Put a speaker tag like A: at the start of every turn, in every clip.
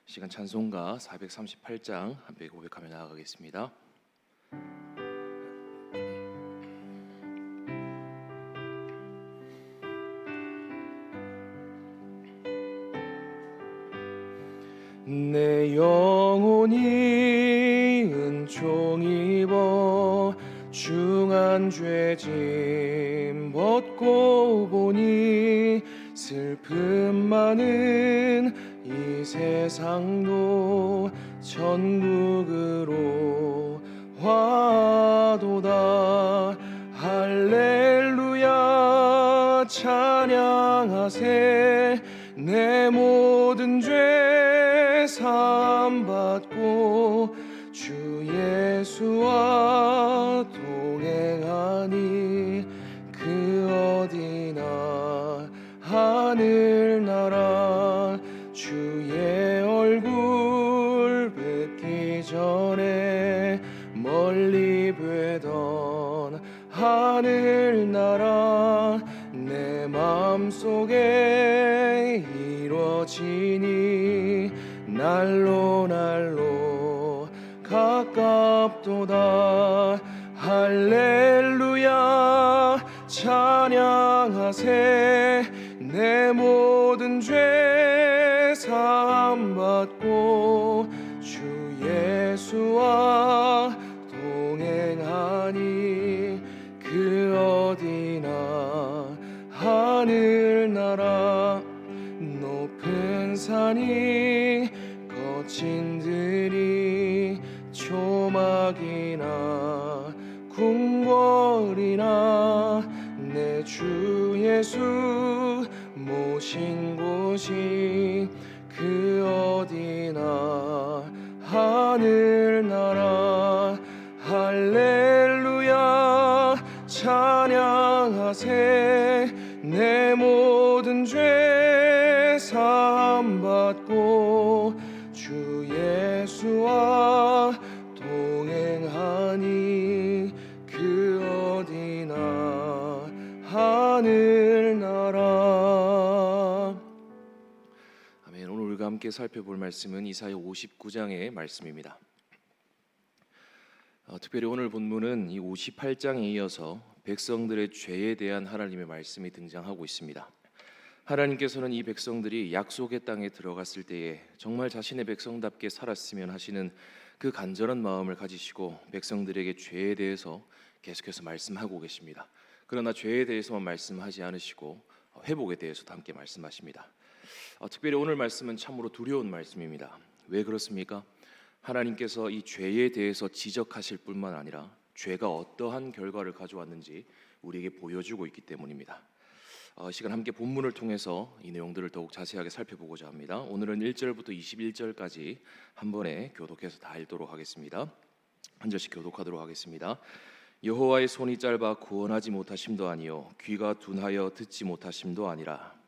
A: 시간 찬송가 438장 함께 고백하며 나아가겠습니다. 내 영혼이 은총 입어 중한 죄짐 벗고 보니 슬픔 많은 이 세상도 천국으로 와도다. 할렐루야 찬양하세. 내 모든 죄 사함받고 주 예수와 동행하니 그 어디나 하늘나라. 주의 얼굴 뵙기 전에 멀리 뵈던 하늘나라 내 맘속에 이루어지니 날로 날로 가깝도다. 할렐루야 찬양하세. 내 모든 죄 사함받고 주 예수와 동행하니 그 어디나 하늘나라. 높은 산이 거친 들이 조막이나 궁궐이나 내 주 예수 모신 곳이 그 어디나 하늘나라. 할렐루야 찬양하세. 내 모든 죄 사함받고 주 예수와 동행하니 그 어디나 하늘나라. 아멘. 오늘 우리가 함께 살펴볼 말씀은 이사야 59장의 말씀입니다. 특별히 오늘 본문은 이 58장에 이어서 백성들의 죄에 대한 하나님의 말씀이 등장하고 있습니다. 하나님께서는 이 백성들이 약속의 땅에 들어갔을 때에 정말 자신의 백성답게 살았으면 하시는 그 간절한 마음을 가지시고 백성들에게 죄에 대해서 계속해서 말씀하고 계십니다. 그러나 죄에 대해서만 말씀하지 않으시고 회복에 대해서도 함께 말씀하십니다. 특별히 오늘 말씀은 참으로 두려운 말씀입니다. 왜 그렇습니까? 하나님께서 이 죄에 대해서 지적하실 뿐만 아니라 죄가 어떠한 결과를 가져왔는지 우리에게 보여주고 있기 때문입니다. 시간 함께 본문을 통해서 이 내용들을 더욱 자세하게 살펴보고자 합니다. 오늘은 1절부터 21절까지 한 번에 교독해서 다 읽도록 하겠습니다. 한 절씩 교독하도록 하겠습니다. 여호와의 손이 짧아 구원하지 못하심도 아니요 귀가 둔하여 듣지 못하심도 아니라.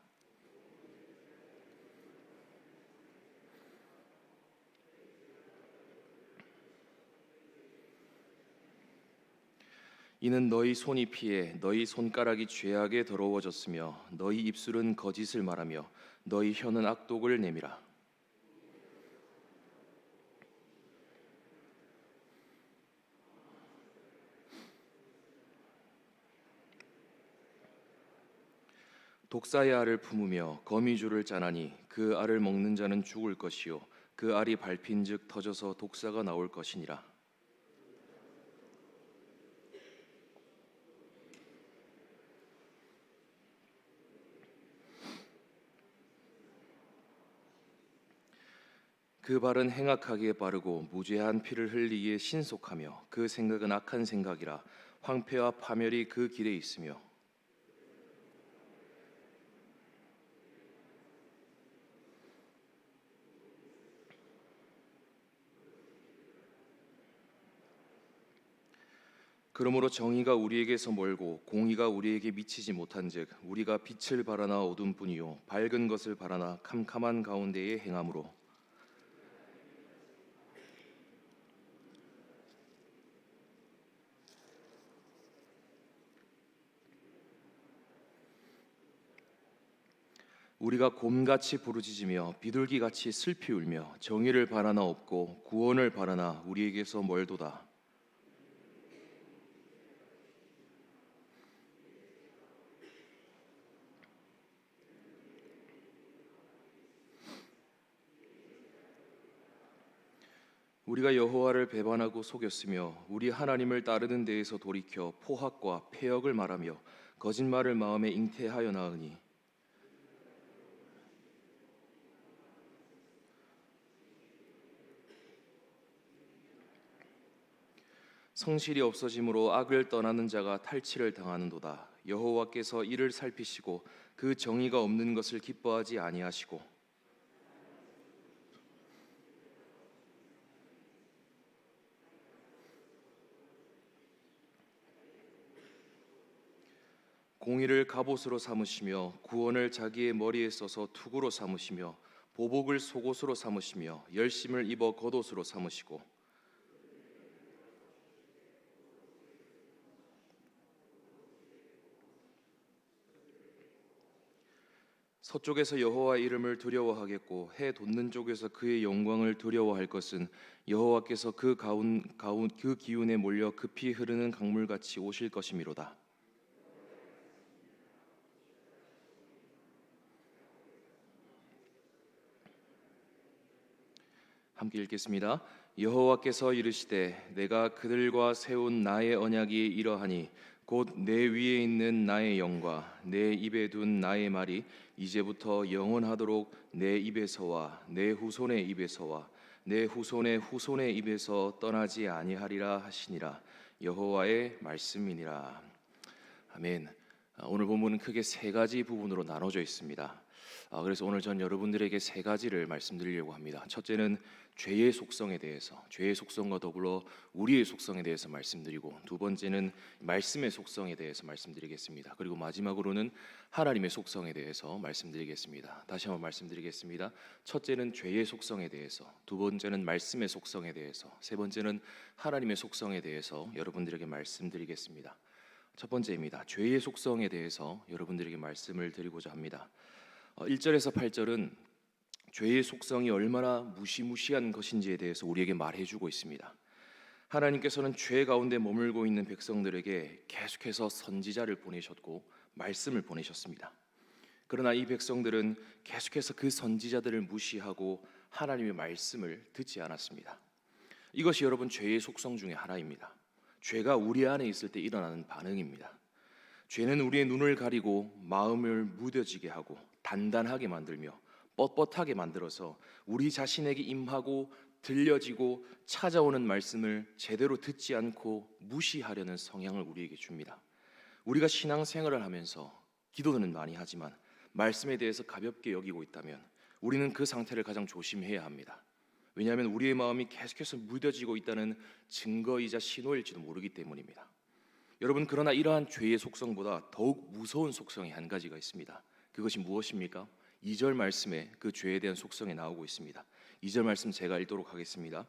A: 이는 너희 손이 피해 너희 손가락이 죄악에 더러워졌으며 너희 입술은 거짓을 말하며 너희 혀는 악독을 내밀어. 독사의 알을 품으며 거미줄을 짜나니 그 알을 먹는 자는 죽을 것이요 그 알이 밟힌즉 터져서 독사가 나올 것이니라. 그 발은 행악하기에 빠르고 무죄한 피를 흘리기에 신속하며 그 생각은 악한 생각이라. 황폐와 파멸이 그 길에 있으며 그러므로 정의가 우리에게서 멀고 공의가 우리에게 미치지 못한즉 우리가 빛을 바라나 어둠뿐이요 밝은 것을 바라나 캄캄한 가운데에 행함으로. 우리가 곰같이 부르짖으며 비둘기같이 슬피 울며 정의를 바라나 없고 구원을 바라나 우리에게서 멀도다. 우리가 여호와를 배반하고 속였으며 우리 하나님을 따르는 데에서 돌이켜 포악과 패역을 말하며 거짓말을 마음에 잉태하여 나으니 성실이 없어짐으로 악을 떠나는 자가 탈취를 당하는도다. 여호와께서 이를 살피시고 그 정의가 없는 것을 기뻐하지 아니하시고 공의를 갑옷으로 삼으시며 구원을 자기의 머리에 써서 투구로 삼으시며 보복을 속옷으로 삼으시며 열심을 입어 겉옷으로 삼으시고 서쪽에서 여호와의 이름을 두려워하겠고 해 돋는 쪽에서 그의 영광을 두려워할 것은 여호와께서 그 기운에 몰려 급히 흐르는 강물같이 오실 것이미로다. 함께 읽겠습니다. 여호와께서 이르시되 내가 그들과 세운 나의 언약이 이러하니 곧 내 위에 있는 나의 영과 내 입에 둔 나의 말이 이제부터 영원하도록 내 입에서와 내 후손의 입에서와 내 후손의 후손의 입에서 떠나지 아니하리라 하시니라. 여호와의 말씀이니라. 아멘. 오늘 본문은 크게 세 가지 부분으로 나눠져 있습니다. 그래서 오늘 전 여러분들에게 세 가지를 말씀드리려고 합니다. 첫째는 죄의 속성에 대해서, 죄의 속성과 더불어 우리의 속성에 대해서 말씀드리고, 두 번째는 말씀의 속성에 대해서 말씀드리겠습니다. 그리고 마지막으로는 하나님의 속성에 대해서 말씀드리겠습니다. 다시 한번 말씀드리겠습니다. 첫째는 죄의 속성에 대해서, 두 번째는 말씀의 속성에 대해서, 세 번째는 하나님의 속성에 대해서 여러분들에게 말씀드리겠습니다. 첫 번째입니다. 죄의 속성에 대해서 여러분들에게 말씀을 드리고자 합니다. 1절에서 8절은 죄의 속성이 얼마나 무시무시한 것인지에 대해서 우리에게 말해주고 있습니다. 하나님께서는 죄 가운데 머물고 있는 백성들에게 계속해서 선지자를 보내셨고 말씀을 보내셨습니다. 그러나 이 백성들은 계속해서 그 선지자들을 무시하고 하나님의 말씀을 듣지 않았습니다. 이것이 여러분 죄의 속성 중에 하나입니다. 죄가 우리 안에 있을 때 일어나는 반응입니다. 죄는 우리의 눈을 가리고 마음을 무뎌지게 하고 단단하게 만들며 뻣뻣하게 만들어서 우리 자신에게 임하고 들려지고 찾아오는 말씀을 제대로 듣지 않고 무시하려는 성향을 우리에게 줍니다. 우리가 신앙생활을 하면서 기도는 많이 하지만 말씀에 대해서 가볍게 여기고 있다면 우리는 그 상태를 가장 조심해야 합니다. 왜냐하면 우리의 마음이 계속해서 무뎌지고 있다는 증거이자 신호일지도 모르기 때문입니다. 여러분, 그러나 이러한 죄의 속성보다 더욱 무서운 속성이 한 가지가 있습니다. 그것이 무엇입니까? 2절 말씀에 그 죄에 대한 속성이 나오고 있습니다. 2절 말씀 제가 읽도록 하겠습니다.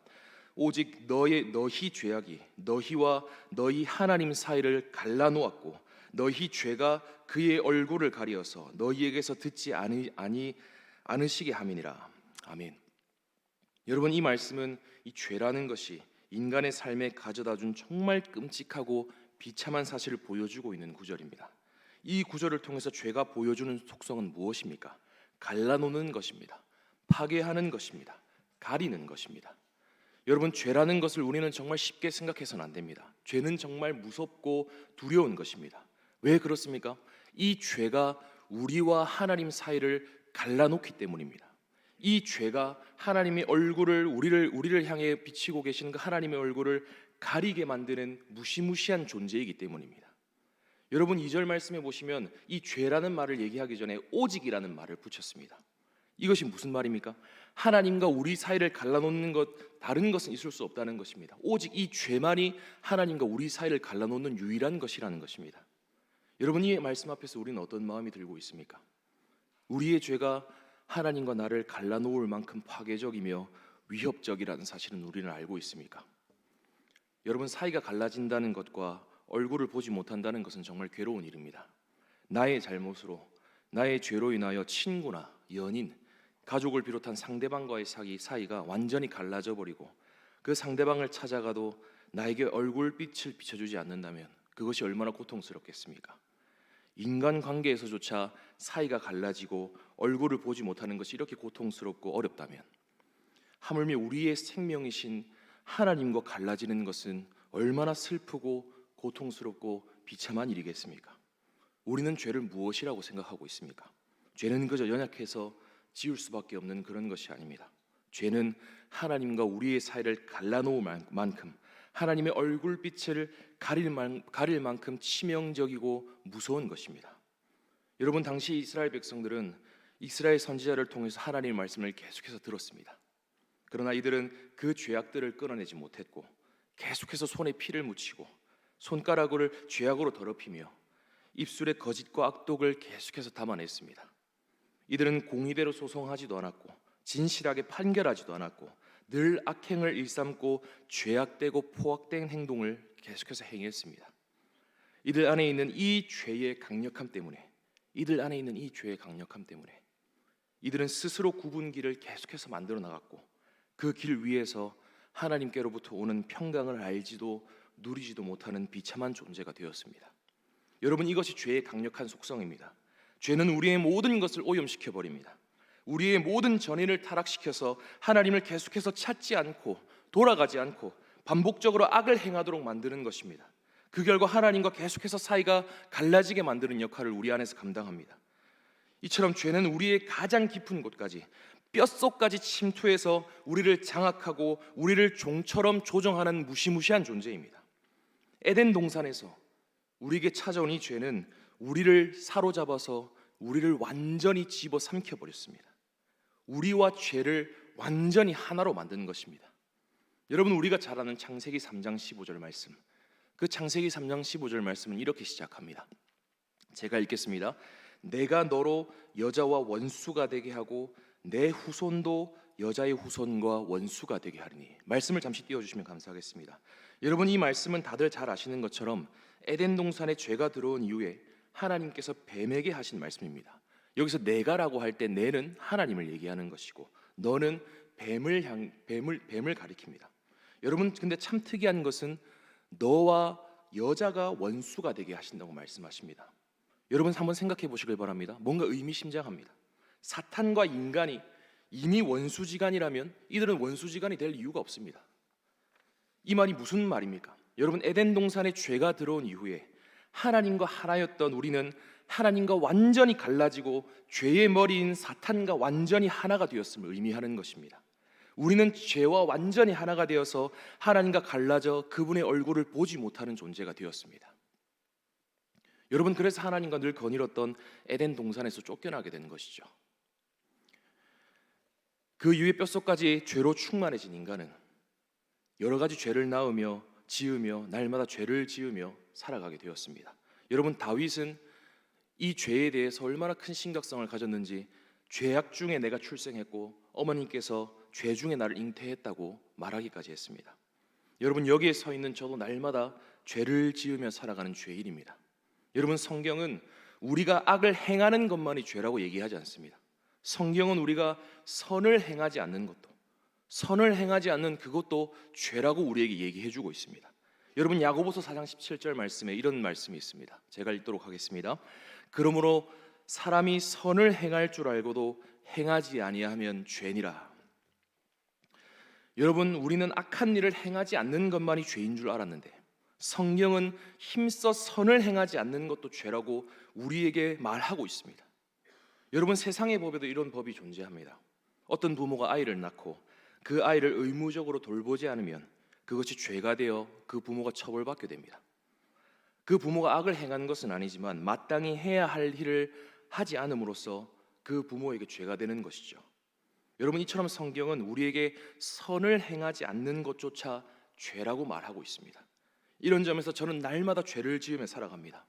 A: 오직 너희 죄악이 너희와 너희 하나님 사이를 갈라놓았고 너희 죄가 그의 얼굴을 가리어서 너희에게서 듣지 않으시게 함이니라. 아멘. 여러분, 이 말씀은 이 죄라는 것이 인간의 삶에 가져다준 정말 끔찍하고 비참한 사실을 보여주고 있는 구절입니다. 이 구절을 통해서 죄가 보여주는 속성은 무엇입니까? 갈라놓는 것입니다. 파괴하는 것입니다. 가리는 것입니다. 여러분, 죄라는 것을 우리는 정말 쉽게 생각해서는 안 됩니다. 죄는 정말 무섭고 두려운 것입니다. 왜 그렇습니까? 이 죄가 우리와 하나님 사이를 갈라놓기 때문입니다. 이 죄가 하나님의 얼굴을 우리를 향해 비치고 계시는 그 하나님의 얼굴을 가리게 만드는 무시무시한 존재이기 때문입니다. 여러분, 2절 말씀에 보시면 이 죄라는 말을 얘기하기 전에 오직이라는 말을 붙였습니다. 이것이 무슨 말입니까? 하나님과 우리 사이를 갈라놓는 것, 다른 것은 있을 수 없다는 것입니다. 오직 이 죄만이 하나님과 우리 사이를 갈라놓는 유일한 것이라는 것입니다. 여러분, 이 말씀 앞에서 우리는 어떤 마음이 들고 있습니까? 우리의 죄가 하나님과 나를 갈라놓을 만큼 파괴적이며 위협적이라는 사실은 우리는 알고 있습니까? 여러분, 사이가 갈라진다는 것과 얼굴을 보지 못한다는 것은 정말 괴로운 일입니다. 나의 잘못으로 나의 죄로 인하여 친구나 연인, 가족을 비롯한 상대방과의 사이가 완전히 갈라져 버리고 그 상대방을 찾아가도 나에게 얼굴빛을 비춰주지 않는다면 그것이 얼마나 고통스럽겠습니까? 인간관계에서조차 사이가 갈라지고 얼굴을 보지 못하는 것이 이렇게 고통스럽고 어렵다면 하물며 우리의 생명이신 하나님과 갈라지는 것은 얼마나 슬프고 고통스럽고 비참한 일이겠습니까? 우리는 죄를 무엇이라고 생각하고 있습니까? 죄는 그저 연약해서 지울 수밖에 없는 그런 것이 아닙니다. 죄는 하나님과 우리의 사이를 갈라놓을 만큼, 하나님의 얼굴빛을 가릴 만큼 치명적이고 무서운 것입니다. 여러분, 당시 이스라엘 백성들은 이스라엘 선지자를 통해서 하나님의 말씀을 계속해서 들었습니다. 그러나 이들은 그 죄악들을 끊어내지 못했고 계속해서 손에 피를 묻히고 손가락을 죄악으로 더럽히며 입술에 거짓과 악독을 계속해서 담아냈습니다. 이들은 공의대로 소송하지도 않았고 진실하게 판결하지도 않았고 늘 악행을 일삼고 죄악되고 포악된 행동을 계속해서 행했습니다. 이들 안에 있는 이 죄의 강력함 때문에 이들은 스스로 굽은 길을 계속해서 만들어 나갔고 그 길 위에서 하나님께로부터 오는 평강을 알지도 누리지도 못하는 비참한 존재가 되었습니다. 여러분, 이것이 죄의 강력한 속성입니다. 죄는 우리의 모든 것을 오염시켜 버립니다. 우리의 모든 전인을 타락시켜서 하나님을 계속해서 찾지 않고 돌아가지 않고 반복적으로 악을 행하도록 만드는 것입니다. 그 결과 하나님과 계속해서 사이가 갈라지게 만드는 역할을 우리 안에서 감당합니다. 이처럼 죄는 우리의 가장 깊은 곳까지, 뼛속까지 침투해서 우리를 장악하고 우리를 종처럼 조정하는 무시무시한 존재입니다. 에덴 동산에서 우리에게 찾아온 이 죄는 우리를 사로잡아서 우리를 완전히 집어삼켜 버렸습니다. 우리와 죄를 완전히 하나로 만드는 것입니다. 여러분, 우리가 잘 아는 창세기 3장 15절 말씀, 그 창세기 3장 15절 말씀은 이렇게 시작합니다. 제가 읽겠습니다. 내가 너로 여자와 원수가 되게 하고 내 후손도 여자의 후손과 원수가 되게 하리니. 말씀을 잠시 띄워주시면 감사하겠습니다. 여러분, 이 말씀은 다들 잘 아시는 것처럼 에덴 동산에 죄가 들어온 이후에 하나님께서 뱀에게 하신 말씀입니다. 여기서 내가라고 할 때 내는 하나님을 얘기하는 것이고 너는 뱀을 가리킵니다. 여러분, 근데 참 특이한 것은 너와 여자가 원수가 되게 하신다고 말씀하십니다. 여러분, 한번 생각해 보시길 바랍니다. 뭔가 의미심장합니다. 사탄과 인간이 이미 원수지간이라면 이들은 원수지간이 될 이유가 없습니다. 이 말이 무슨 말입니까? 여러분, 에덴 동산에 죄가 들어온 이후에 하나님과 하나였던 우리는 하나님과 완전히 갈라지고 죄의 머리인 사탄과 완전히 하나가 되었음을 의미하는 것입니다. 우리는 죄와 완전히 하나가 되어서 하나님과 갈라져 그분의 얼굴을 보지 못하는 존재가 되었습니다. 여러분, 그래서 하나님과 늘 거닐었던 에덴 동산에서 쫓겨나게 된 것이죠. 그 이후에 뼛속까지 죄로 충만해진 인간은 여러 가지 죄를 지으며 날마다 죄를 지으며 살아가게 되었습니다. 여러분, 다윗은 이 죄에 대해서 얼마나 큰 심각성을 가졌는지 죄악 중에 내가 출생했고 어머님께서 죄 중에 나를 잉태했다고 말하기까지 했습니다. 여러분, 여기에 서 있는 저도 날마다 죄를 지으며 살아가는 죄인입니다. 여러분, 성경은 우리가 악을 행하는 것만이 죄라고 얘기하지 않습니다. 성경은 우리가 선을 행하지 않는 것도, 선을 행하지 않는 그것도 죄라고 우리에게 얘기해주고 있습니다. 여러분, 야고보서 4장 17절 말씀에 이런 말씀이 있습니다. 제가 읽도록 하겠습니다. 그러므로 사람이 선을 행할 줄 알고도 행하지 아니하면 죄니라. 여러분, 우리는 악한 일을 행하지 않는 것만이 죄인 줄 알았는데 성경은 힘써 선을 행하지 않는 것도 죄라고 우리에게 말하고 있습니다. 여러분, 세상의 법에도 이런 법이 존재합니다. 어떤 부모가 아이를 낳고 그 아이를 의무적으로 돌보지 않으면 그것이 죄가 되어 그 부모가 처벌받게 됩니다. 그 부모가 악을 행한 것은 아니지만 마땅히 해야 할 일을 하지 않음으로써 그 부모에게 죄가 되는 것이죠. 여러분, 이처럼 성경은 우리에게 선을 행하지 않는 것조차 죄라고 말하고 있습니다. 이런 점에서 저는 날마다 죄를 지으며 살아갑니다.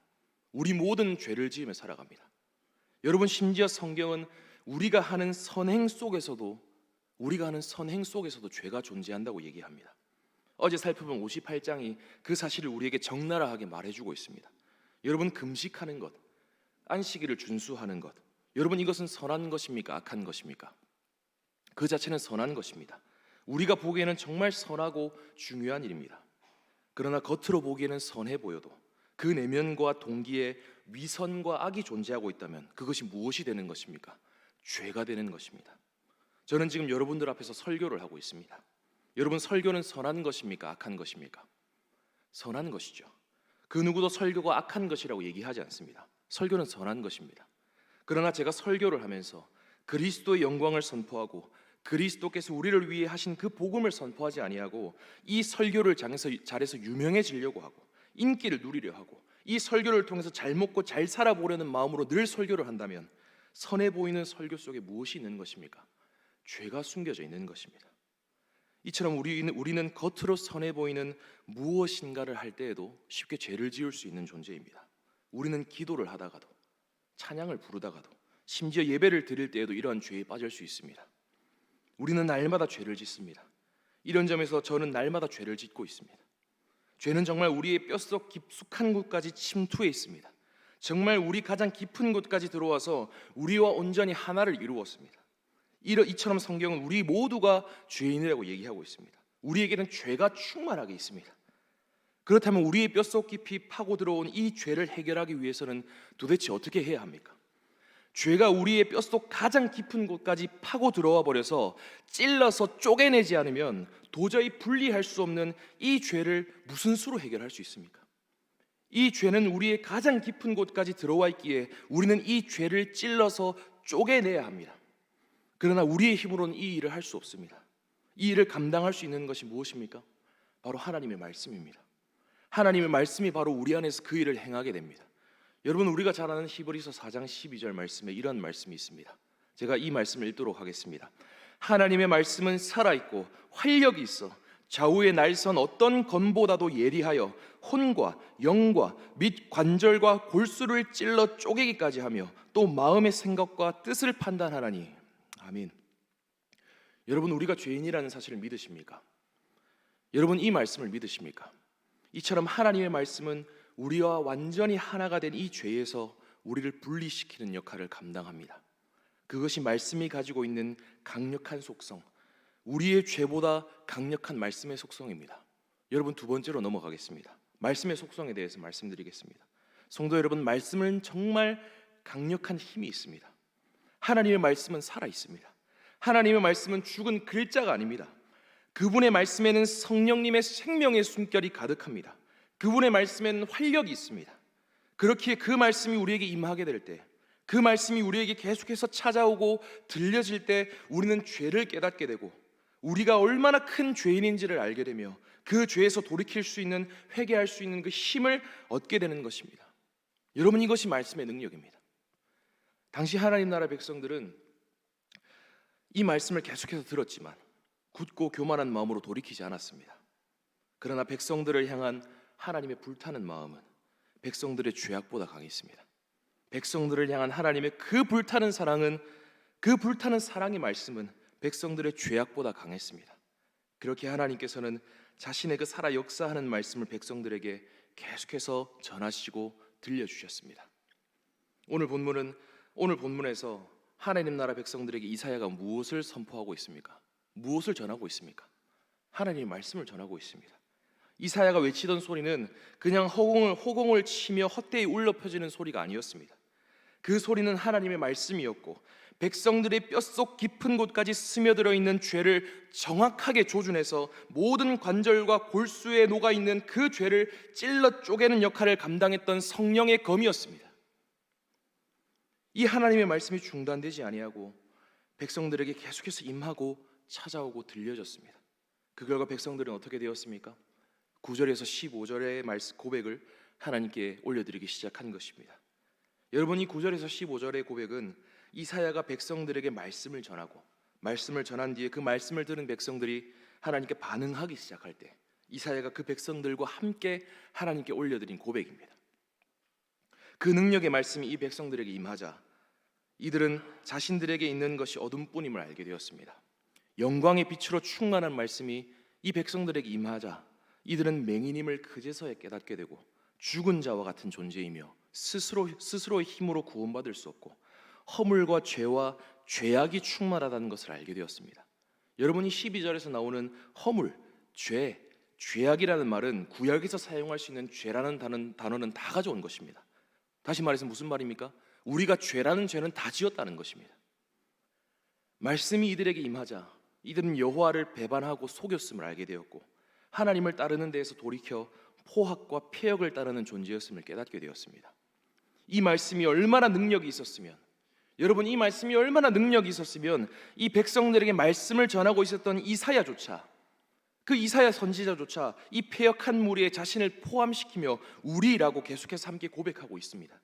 A: 우리 모든 죄를 지으며 살아갑니다. 여러분, 심지어 성경은 우리가 하는 선행 속에서도 죄가 존재한다고 얘기합니다. 어제 살펴본 58장이 그 사실을 우리에게 적나라하게 말해주고 있습니다. 여러분, 금식하는 것, 안식일을 준수하는 것, 여러분, 이것은 선한 것입니까? 악한 것입니까? 그 자체는 선한 것입니다. 우리가 보기에는 정말 선하고 중요한 일입니다. 그러나 겉으로 보기에는 선해 보여도 그 내면과 동기에 위선과 악이 존재하고 있다면 그것이 무엇이 되는 것입니까? 죄가 되는 것입니다. 저는 지금 여러분들 앞에서 설교를 하고 있습니다. 여러분, 설교는 선한 것입니까? 악한 것입니까? 선한 것이죠. 그 누구도 설교가 악한 것이라고 얘기하지 않습니다. 설교는 선한 것입니다. 그러나 제가 설교를 하면서 그리스도의 영광을 선포하고 그리스도께서 우리를 위해 하신 그 복음을 선포하지 아니하고 이 설교를 잘해서 유명해지려고 하고 인기를 누리려 하고 이 설교를 통해서 잘 먹고 잘 살아보려는 마음으로 늘 설교를 한다면 선해 보이는 설교 속에 무엇이 있는 것입니까? 죄가 숨겨져 있는 것입니다. 이처럼 우리는 겉으로 선해 보이는 무엇인가를 할 때에도 쉽게 죄를 지을 수 있는 존재입니다. 우리는 기도를 하다가도 찬양을 부르다가도 심지어 예배를 드릴 때에도 이러한 죄에 빠질 수 있습니다. 우리는 날마다 죄를 짓습니다. 이런 점에서 저는 날마다 죄를 짓고 있습니다. 죄는 정말 우리의 뼛속 깊숙한 곳까지 침투해 있습니다. 정말 우리 가장 깊은 곳까지 들어와서 우리와 온전히 하나를 이루었습니다. 이처럼 성경은 우리 모두가 죄인이라고 얘기하고 있습니다. 우리에게는 죄가 충만하게 있습니다. 그렇다면 우리의 뼛속 깊이 파고 들어온 이 죄를 해결하기 위해서는 도대체 어떻게 해야 합니까? 죄가 우리의 뼛속 가장 깊은 곳까지 파고 들어와 버려서 찔러서 쪼개내지 않으면 도저히 분리할 수 없는 이 죄를 무슨 수로 해결할 수 있습니까? 이 죄는 우리의 가장 깊은 곳까지 들어와 있기에 우리는 이 죄를 찔러서 쪼개내야 합니다. 그러나 우리의 힘으로는 이 일을 할 수 없습니다. 이 일을 감당할 수 있는 것이 무엇입니까? 바로 하나님의 말씀입니다. 하나님의 말씀이 바로 우리 안에서 그 일을 행하게 됩니다. 여러분, 우리가 잘 아는 히브리서 4장 12절 말씀에 이런 말씀이 있습니다. 제가 이 말씀을 읽도록 하겠습니다. 하나님의 말씀은 살아있고 활력이 있어 좌우의 날선 어떤 검보다도 예리하여 혼과 영과 및 관절과 골수를 찔러 쪼개기까지 하며 또 마음의 생각과 뜻을 판단하나니. 아멘. 여러분, 우리가 죄인이라는 사실을 믿으십니까? 여러분, 이 말씀을 믿으십니까? 이처럼 하나님의 말씀은 우리와 완전히 하나가 된 이 죄에서 우리를 분리시키는 역할을 감당합니다. 그것이 말씀이 가지고 있는 강력한 속성, 우리의 죄보다 강력한 말씀의 속성입니다. 여러분, 두 번째로 넘어가겠습니다. 말씀의 속성에 대해서 말씀드리겠습니다. 성도 여러분, 말씀은 정말 강력한 힘이 있습니다. 하나님의 말씀은 살아 있습니다. 하나님의 말씀은 죽은 글자가 아닙니다. 그분의 말씀에는 성령님의 생명의 숨결이 가득합니다. 그분의 말씀에는 활력이 있습니다. 그렇기에 그 말씀이 우리에게 임하게 될 때, 그 말씀이 우리에게 계속해서 찾아오고 들려질 때 우리는 죄를 깨닫게 되고 우리가 얼마나 큰 죄인인지를 알게 되며 그 죄에서 돌이킬 수 있는, 회개할 수 있는 그 힘을 얻게 되는 것입니다. 여러분, 이것이 말씀의 능력입니다. 당시 하나님 나라 백성들은 이 말씀을 계속해서 들었지만 굳고 교만한 마음으로 돌이키지 않았습니다. 그러나 백성들을 향한 하나님의 불타는 마음은 백성들의 죄악보다 강했습니다. 백성들을 향한 하나님의 그 불타는 사랑은, 그 불타는 사랑의 말씀은 백성들의 죄악보다 강했습니다. 그렇게 하나님께서는 자신의 그 살아 역사하는 말씀을 백성들에게 계속해서 전하시고 들려주셨습니다. 오늘 본문에서 하나님 나라 백성들에게 이사야가 무엇을 선포하고 있습니까? 무엇을 전하고 있습니까? 하나님의 말씀을 전하고 있습니다. 이사야가 외치던 소리는 그냥 호공을 치며 헛되이 울려 퍼지는 소리가 아니었습니다. 그 소리는 하나님의 말씀이었고 백성들의 뼛속 깊은 곳까지 스며들어 있는 죄를 정확하게 조준해서 모든 관절과 골수에 녹아있는 그 죄를 찔러 쪼개는 역할을 감당했던 성령의 검이었습니다. 이 하나님의 말씀이 중단되지 아니하고 백성들에게 계속해서 임하고 찾아오고 들려졌습니다. 그 결과 백성들은 어떻게 되었습니까? 9절에서 15절의 고백을 하나님께 올려드리기 시작한 것입니다. 여러분, 이 9절에서 15절의 고백은 이사야가 백성들에게 말씀을 전하고 말씀을 전한 뒤에 그 말씀을 들은 백성들이 하나님께 반응하기 시작할 때 이사야가 그 백성들과 함께 하나님께 올려드린 고백입니다. 그 능력의 말씀이 이 백성들에게 임하자 이들은 자신들에게 있는 것이 어둠뿐임을 알게 되었습니다. 영광의 빛으로 충만한 말씀이 이 백성들에게 임하자 이들은 맹인임을 그제서야 깨닫게 되고 죽은 자와 같은 존재이며 스스로의 힘으로 구원받을 수 없고 허물과 죄와 죄악이 충만하다는 것을 알게 되었습니다. 여러분이 12절에서 나오는 허물, 죄, 죄악이라는 말은 구약에서 사용할 수 있는 죄라는 단어는 다 가져온 것입니다. 다시 말해서 무슨 말입니까? 우리가 죄라는 죄는 다 지었다는 것입니다. 말씀이 이들에게 임하자 이들은 여호와를 배반하고 속였음을 알게 되었고 하나님을 따르는 데에서 돌이켜 포악과 폐역을 따르는 존재였음을 깨닫게 되었습니다. 이 말씀이 얼마나 능력이 있었으면, 여러분, 이 말씀이 얼마나 능력이 있었으면 이 백성들에게 말씀을 전하고 있었던 이사야조차, 그 이사야 선지자조차 이 패역한 무리에 자신을 포함시키며 우리라고 계속해서 함께 고백하고 있습니다.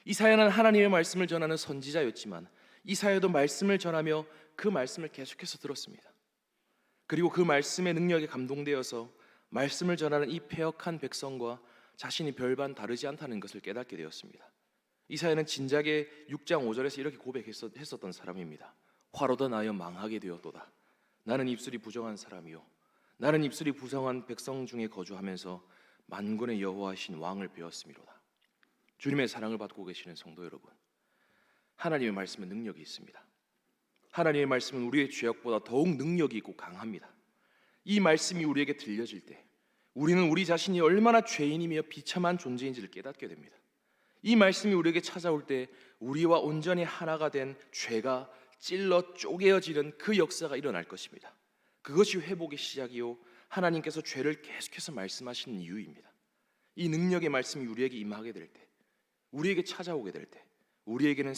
A: 이사야는 하나님의 말씀을 전하는 선지자였지만 이사야도 말씀을 전하며 그 말씀을 계속해서 들었습니다. 그리고 그 말씀의 능력에 감동되어서 말씀을 전하는 이 패역한 백성과 자신이 별반 다르지 않다는 것을 깨닫게 되었습니다. 이사야는 진작에 6장 5절에서 이렇게 고백했었던 사람입니다. 화로다 나여 망하게 되었도다. 나는 입술이 부정한 사람이요 나는 입술이 부정한 백성 중에 거주하면서 만군의 여호와이신 왕을 배웠음이로다. 주님의 사랑을 받고 계시는 성도 여러분, 하나님의 말씀은 능력이 있습니다. 하나님의 말씀은 우리의 죄악보다 더욱 능력이 있고 강합니다. 이 말씀이 우리에게 들려질 때 우리는 우리 자신이 얼마나 죄인이며 비참한 존재인지를 깨닫게 됩니다. 이 말씀이 우리에게 찾아올 때 우리와 온전히 하나가 된 죄가 찔러 쪼개어지는 그 역사가 일어날 것입니다. 그것이 회복의 시작이요 하나님께서 죄를 계속해서 말씀하시는 이유입니다. 이 능력의 말씀이 우리에게 임하게 될 때, 우리에게 찾아오게 될 때 우리에게는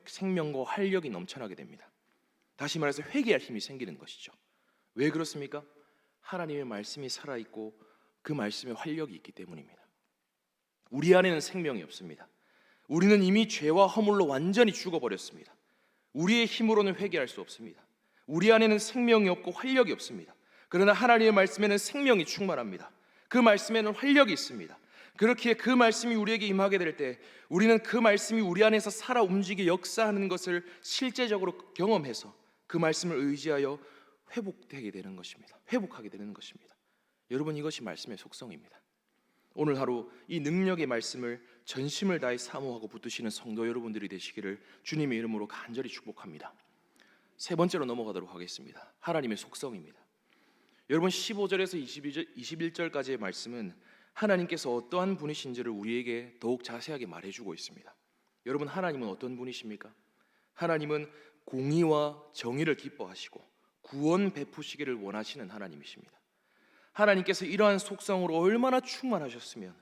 A: 생명과 활력이 넘쳐나게 됩니다. 다시 말해서 회개할 힘이 생기는 것이죠. 왜 그렇습니까? 하나님의 말씀이 살아있고 그 말씀에 활력이 있기 때문입니다. 우리 안에는 생명이 없습니다. 우리는 이미 죄와 허물로 완전히 죽어버렸습니다. 우리의 힘으로는 회개할 수 없습니다. 우리 안에는 생명이 없고 활력이 없습니다. 그러나 하나님의 말씀에는 생명이 충만합니다. 그 말씀에는 활력이 있습니다. 그렇기에 그 말씀이 우리에게 임하게 될 때 우리는 그 말씀이 우리 안에서 살아 움직여 역사하는 것을 실제적으로 경험해서 그 말씀을 의지하여 회복하게 되는 것입니다. 여러분, 이것이 말씀의 속성입니다. 오늘 하루 이 능력의 말씀을 전심을 다해 사모하고 붙드시는 성도 여러분들이 되시기를 주님의 이름으로 간절히 축복합니다. 세 번째로 넘어가도록 하겠습니다. 하나님의 속성입니다. 여러분, 15절에서 21절까지의 말씀은 하나님께서 어떠한 분이신지를 우리에게 더욱 자세하게 말해주고 있습니다. 여러분, 하나님은 어떤 분이십니까? 하나님은 공의와 정의를 기뻐하시고 구원 베푸시기를 원하시는 하나님이십니다. 하나님께서 이러한 속성으로 얼마나 충만하셨으면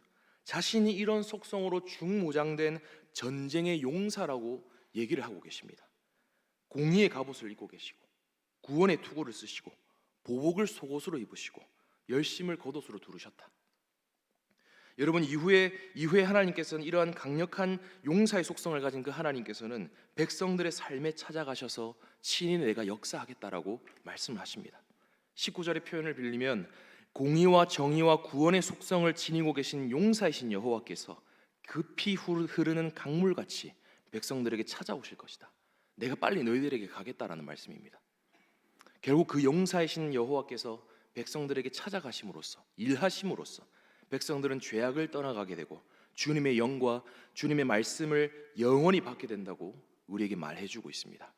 A: 자신이 이런 속성으로 중무장된 전쟁의 용사라고 얘기를 하고 계십니다. 공의의 갑옷을 입고 계시고 구원의 투구를 쓰시고 보복을 속옷으로 입으시고 열심을 겉옷으로 두르셨다. 여러분, 이후에 하나님께서는 이러한 강력한 용사의 속성을 가진 그 하나님께서는 백성들의 삶에 찾아가셔서 친히 내가 역사하겠다라고 말씀을 하십니다. 19절의 표현을 빌리면 공의와 정의와 구원의 속성을 지니고 계신 용사이신 여호와께서 급히 흐르는 강물같이 백성들에게 찾아오실 것이다. 내가 빨리 너희들에게 가겠다라는 말씀입니다. 결국 그 용사이신 여호와께서 백성들에게 찾아가심으로써, 일하심으로써 백성들은 죄악을 떠나가게 되고 주님의 영과 주님의 말씀을 영원히 받게 된다고 우리에게 말해주고 있습니다.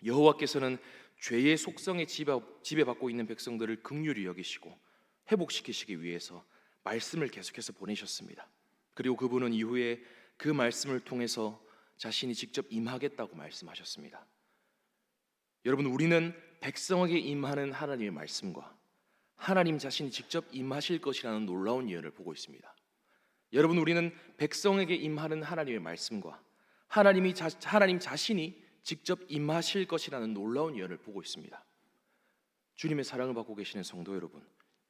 A: 여호와께서는 죄의 속성에 지배받고 있는 백성들을 긍휼히 여기시고 회복시키시기 위해서 말씀을 계속해서 보내셨습니다. 그리고 그분은 이후에 그 말씀을 통해서 자신이 직접 임하겠다고 말씀하셨습니다. 여러분, 우리는 백성에게 임하는 하나님의 말씀과 하나님 자신이 직접 임하실 것이라는 놀라운 예언을 보고 있습니다. 여러분, 우리는 백성에게 임하는 하나님의 말씀과 하나님 자신이 직접 임하실 것이라는 놀라운 예언을 보고 있습니다. 주님의 사랑을 받고 계시는 성도 여러분,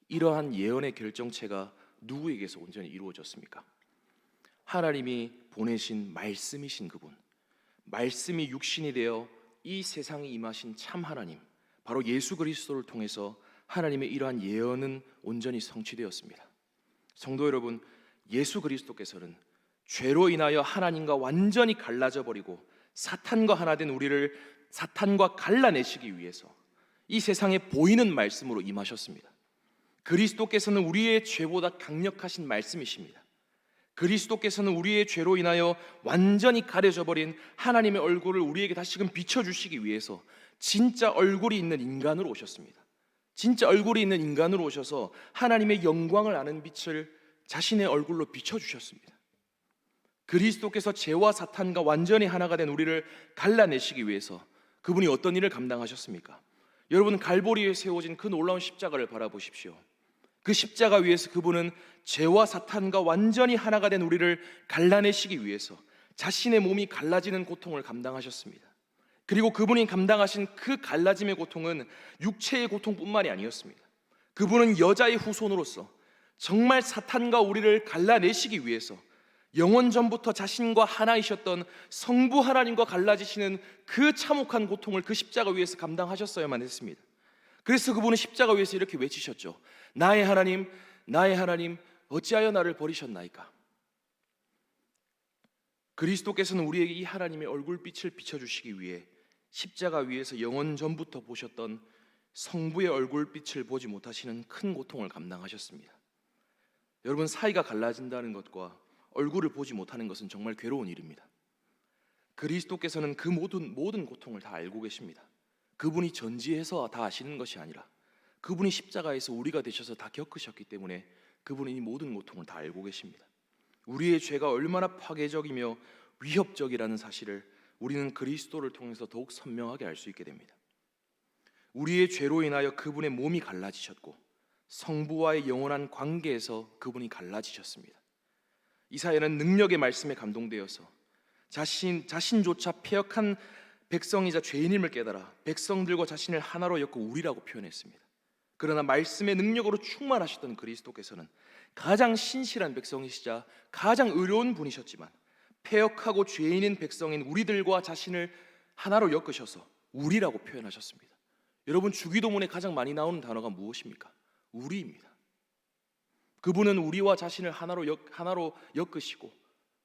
A: 이러한 예언의 결정체가 누구에게서 온전히 이루어졌습니까? 하나님이 보내신 말씀이신 그분, 말씀이 육신이 되어 이 세상에 임하신 참 하나님, 바로 예수 그리스도를 통해서 하나님의 이러한 예언은 온전히 성취되었습니다. 성도 여러분, 예수 그리스도께서는 죄로 인하여 하나님과 완전히 갈라져 버리고 사탄과 하나 된 우리를 사탄과 갈라내시기 위해서 이 세상에 보이는 말씀으로 임하셨습니다. 그리스도께서는 우리의 죄보다 강력하신 말씀이십니다. 그리스도께서는 우리의 죄로 인하여 완전히 가려져 버린 하나님의 얼굴을 우리에게 다시금 비춰주시기 위해서 진짜 얼굴이 있는 인간으로 오셨습니다. 진짜 얼굴이 있는 인간으로 오셔서 하나님의 영광을 아는 빛을 자신의 얼굴로 비춰주셨습니다. 그리스도께서 죄와 사탄과 완전히 하나가 된 우리를 갈라내시기 위해서 그분이 어떤 일을 감당하셨습니까? 여러분, 갈보리에 세워진 그 놀라운 십자가를 바라보십시오. 그 십자가 위에서 그분은 죄와 사탄과 완전히 하나가 된 우리를 갈라내시기 위해서 자신의 몸이 갈라지는 고통을 감당하셨습니다. 그리고 그분이 감당하신 그 갈라짐의 고통은 육체의 고통뿐만이 아니었습니다. 그분은 여자의 후손으로서 정말 사탄과 우리를 갈라내시기 위해서 영원 전부터 자신과 하나이셨던 성부 하나님과 갈라지시는 그 참혹한 고통을 그 십자가 위에서 감당하셨어야만 했습니다. 그래서 그분은 십자가 위에서 이렇게 외치셨죠. 나의 하나님, 나의 하나님, 어찌하여 나를 버리셨나이까? 그리스도께서는 우리에게 이 하나님의 얼굴빛을 비춰주시기 위해 십자가 위에서 영원 전부터 보셨던 성부의 얼굴빛을 보지 못하시는 큰 고통을 감당하셨습니다. 여러분, 사이가 갈라진다는 것과 얼굴을 보지 못하는 것은 정말 괴로운 일입니다. 그리스도께서는 그 모든 고통을 다 알고 계십니다. 그분이 전지해서 다 아시는 것이 아니라 그분이 십자가에서 우리가 되셔서 다 겪으셨기 때문에 그분이 이 모든 고통을 다 알고 계십니다. 우리의 죄가 얼마나 파괴적이며 위협적이라는 사실을 우리는 그리스도를 통해서 더욱 선명하게 알 수 있게 됩니다. 우리의 죄로 인하여 그분의 몸이 갈라지셨고 성부와의 영원한 관계에서 그분이 갈라지셨습니다. 이사야는 능력의 말씀에 감동되어서 자신조차 패역한 백성이자 죄인임을 깨달아 백성들과 자신을 하나로 엮고 우리라고 표현했습니다. 그러나 말씀의 능력으로 충만하셨던 그리스도께서는 가장 신실한 백성이시자 가장 의로운 분이셨지만 패역하고 죄인인 백성인 우리들과 자신을 하나로 엮으셔서 우리라고 표현하셨습니다. 여러분, 주기도문에 가장 많이 나오는 단어가 무엇입니까? 우리입니다. 그분은 우리와 자신을 하나로 엮으시고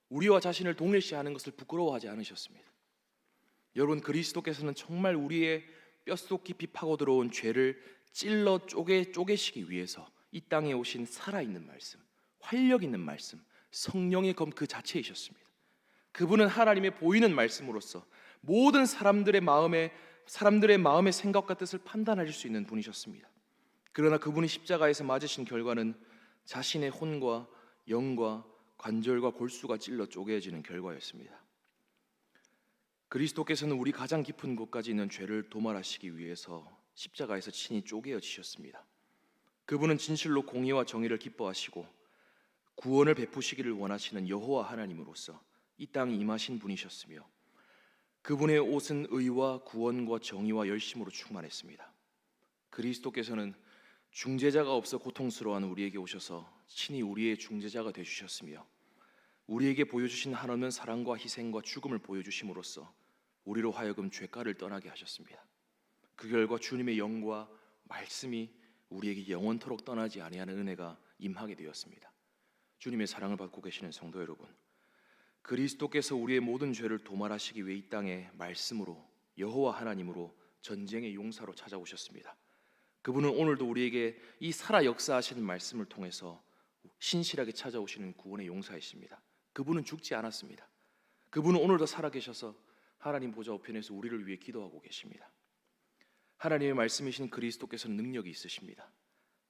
A: 우리와 자신을 동일시하는 것을 부끄러워하지 않으셨습니다. 여러분, 그리스도께서는 정말 우리의 뼛속 깊이 파고들어온 죄를 찔러 쪼개시기 위해서 이 땅에 오신 살아있는 말씀, 활력 있는 말씀, 성령의 검 그 자체이셨습니다. 그분은 하나님의 보이는 말씀으로서 모든 사람들의 마음의 생각과 뜻을 판단하실 수 있는 분이셨습니다. 그러나 그분이 십자가에서 맞으신 결과는 자신의 혼과 영과 관절과 골수가 찔러 쪼개지는 결과였습니다. 그리스도께서는 우리 가장 깊은 곳까지 있는 죄를 도말하시기 위해서 십자가에서 친히 쪼개어지셨습니다. 그분은 진실로 공의와 정의를 기뻐하시고 구원을 베푸시기를 원하시는 여호와 하나님으로서 이 땅에 임하신 분이셨으며 그분의 옷은 의와 구원과 정의와 열심으로 충만했습니다. 그리스도께서는 중재자가 없어 고통스러워하는 우리에게 오셔서 친히 우리의 중재자가 되주셨으며 우리에게 보여주신 한없는 사랑과 희생과 죽음을 보여주심으로써 우리로 하여금 죄가를 떠나게 하셨습니다. 그 결과 주님의 영과 말씀이 우리에게 영원토록 떠나지 아니하는 은혜가 임하게 되었습니다. 주님의 사랑을 받고 계시는 성도 여러분, 그리스도께서 우리의 모든 죄를 도말하시기 위해 이 땅에 말씀으로 여호와 하나님으로 전쟁의 용사로 찾아오셨습니다. 그분은 오늘도 우리에게 이 살아 역사하시는 말씀을 통해서 신실하게 찾아오시는 구원의 용사이십니다. 그분은 죽지 않았습니다. 그분은 오늘도 살아계셔서 하나님 보좌 우편에서 우리를 위해 기도하고 계십니다. 하나님의 말씀이신 그리스도께서는 능력이 있으십니다.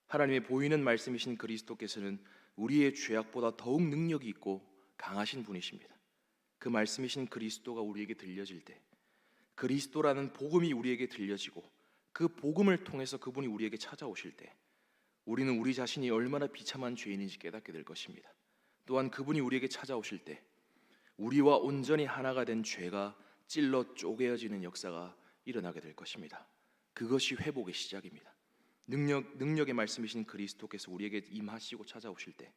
A: 하나님의 보이는 말씀이신 그리스도께서는 우리의 죄악보다 더욱 능력이 있고 강하신 분이십니다. 그 말씀이신 그리스도가 우리에게 들려질 때, 그리스도라는 복음이 우리에게 들려지고 그 복음을 통해서 그분이 우리에게 찾아오실 때 우리는 우리 자신이 얼마나 비참한 죄인인지 깨닫게 될 것입니다. 또한 그분이 우리에게 찾아오실 때 우리와 온전히 하나가 된 죄가 찔러 쪼개어지는 역사가 일어나게 될 것입니다. 그것이 회복의 시작입니다. 능력의 말씀이신 그리스도께서 우리에게 임하시고 찾아오실 때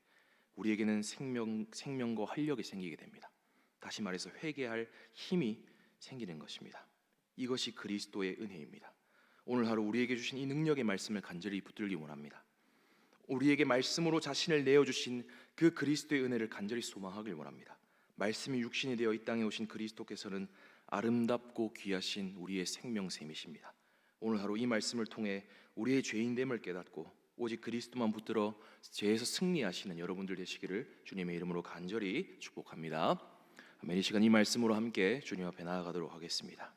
A: 우리에게는 생명과 활력이 생기게 됩니다. 다시 말해서 회개할 힘이 생기는 것입니다. 이것이 그리스도의 은혜입니다. 오늘 하루 우리에게 주신 이 능력의 말씀을 간절히 붙들기 원합니다. 우리에게 말씀으로 자신을 내어주신 그 그리스도의 은혜를 간절히 소망하길 원합니다. 말씀이 육신이 되어 이 땅에 오신 그리스도께서는 아름답고 귀하신 우리의 생명샘이십니다. 오늘 하루 이 말씀을 통해 우리의 죄인됨을 깨닫고 오직 그리스도만 붙들어 죄에서 승리하시는 여러분들 되시기를 주님의 이름으로 간절히 축복합니다. 아멘. 이 시간 이 말씀으로 함께 주님 앞에 나아가도록 하겠습니다.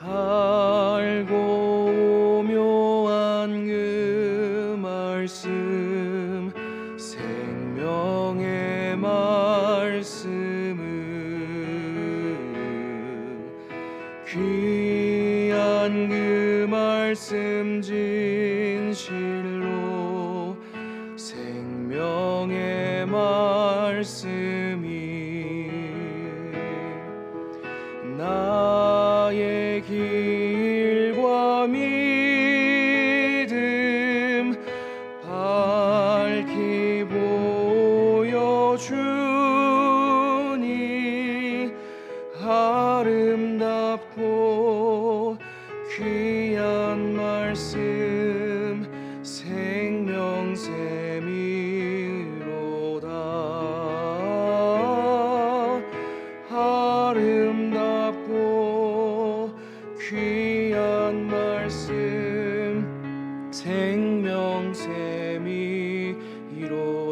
A: 달고 묘한 그 말씀 생명의 말씀은 귀한 그 말씀 진실로 생명의 말씀이 나의 길과 믿음 밝히 보여주니 아름답고 귀한 말씀 생명샘이로다. 아름답고 귀한 말씀 생명샘이로.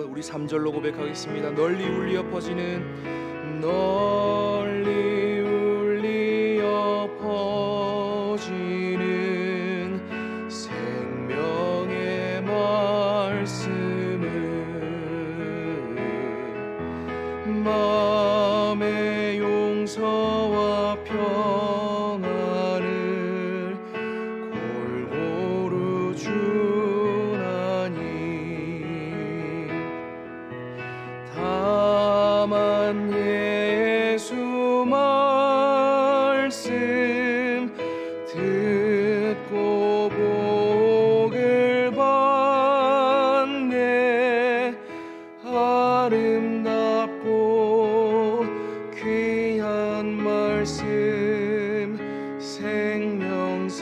A: 우리 3절로 고백하겠습니다. 널리 울리어 퍼지는 널리 울리어 퍼지는 생명의 말씀은 마음의 용서와 평안을 골고루 주나니 다만 예수 말씀 듣고 복을 받네. 아름답고 귀한 말씀 생명샘이로다.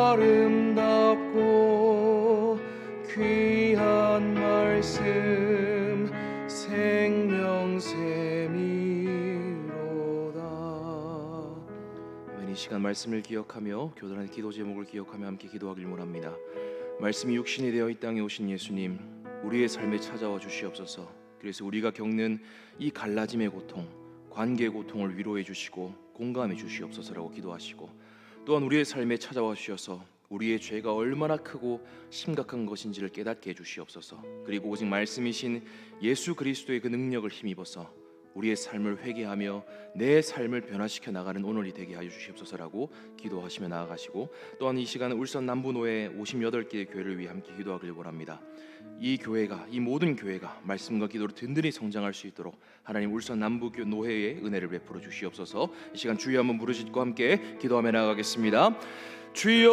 A: 아름답고 귀한 말씀 생명샘이로다. 이 시간 말씀을 기억하며 교단의 기도 제목을 기억하며 함께 기도하길 원합니다. 말씀이 육신이 되어 이 땅에 오신 예수님, 우리의 삶에 찾아와 주시옵소서. 그래서 우리가 겪는 이 갈라짐의 고통, 관계의 고통을 위로해 주시고 공감해 주시옵소서라고 기도하시고, 또한 우리의 삶에 찾아와 주셔서 우리의 죄가 얼마나 크고 심각한 것인지를 깨닫게 해 주시옵소서. 그리고 오직 말씀이신 예수 그리스도의 그 능력을 힘입어서 우리의 삶을 회개하며 내 삶을 변화시켜 나가는 오늘이 되게 하여 주시옵소서라고 기도하시며 나아가시고, 또한 이 시간은 울산 남부노회 58개의 교회를 위해 함께 기도하길 원합니다. 이 교회가, 이 모든 교회가 말씀과 기도로 든든히 성장할 수 있도록 하나님 울산 남부 노회의 은혜를 베풀어 주시옵소서. 이 시간 주여 한번 부르짖고 함께 기도하며 나아가겠습니다. 주여